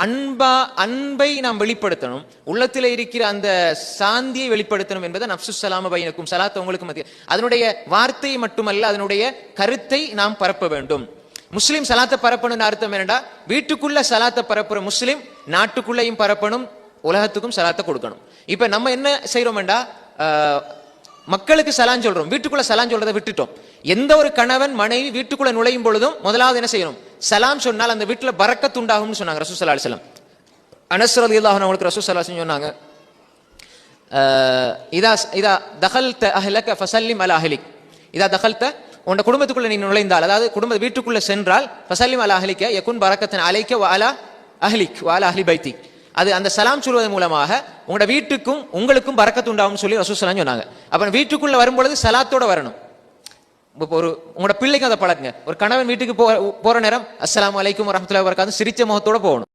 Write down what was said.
அன்பை நாம் வெளிப்படுத்தணும், உள்ளத்தில் இருக்கிற அந்த சாந்தியை வெளிப்படுத்தணும் என்பதை நஃப்சு ஸலாம பைனக்கும், ஸலாத் உங்களுக்கு மத்திய, அதனுடைய வார்த்தை மட்டுமல்ல அதனுடைய கருத்தை நாம் பரப்ப வேண்டும். முஸ்லிம் சலாத்தை பரப்பணும்னு அர்த்தம் என்னடா, வீட்டுக்குள்ள சலாத்தை பரப்புற முஸ்லிம் நாட்டுக்குள்ளையும் பரப்பணும், உலகத்துக்கும் சலாத்தை கொடுக்கணும். இப்ப நம்ம என்ன செய்யறோம்டா, மக்களுக்கு சலான் சொல்றோம், வீட்டுக்குள்ள சலான் சொல்றதை விட்டுட்டோம். எந்த ஒரு கணவன் மனைவி வீட்டுக்குள்ள நுழையும் பொழுதும் முதலாவது என்ன செய்யணும், சலாம் சொன்னால் அந்த வீட்டுல பரக்கத் உண்டாகும்னு சொன்னாங்க ரசூல் ஸல்லல்லாஹு அலைஹி வஸல்லம். அனஸ் ரலியல்லாஹு அன்ஹு அவங்களுக்கு ரசூல் ஸல்லல்லாஹு அலைஹி வஸல்லம் சொன்னாங்க, இதா தகல்த அஹ்லக ஃபஸல்லிம் அலா அஹ்லிக், இதா தகல்த உன் குடும்பத்துக்குள்ள நீ நுழைந்தால், அதாவது வீட்டுக்குள்ள சென்றால், ஃபஸல்லிம் அலா அஹ்லிக யகுன் பரக்கத்தன் அலைக வ அலா அஹ்லிக் வ அலா அஹ்லி பைத்திக், அது அந்த சலாம் சொல்வதன் மூலமாக உங்களோட வீட்டுக்கும் உங்களுக்கும் பரக்கத்து உண்டாகும் சொல்லி ரசூல் ஸல்லல்லாஹு அலைஹி வஸல்லம் சொன்னாங்க. அப்ப வீட்டுக்குள்ள வரும்பொழுது சலாத்தோட வரணும். ஒரு உங்களோட பிள்ளைக்கு அதை பழக்குங்க. ஒரு கணவன் வீட்டுக்கு போற நேரம் அஸ்ஸலாமு அலைக்கும் வரஹ்மத்துல்லாஹி வபரகாத்துஹு சிரிச்ச முகத்தோட போகணும்.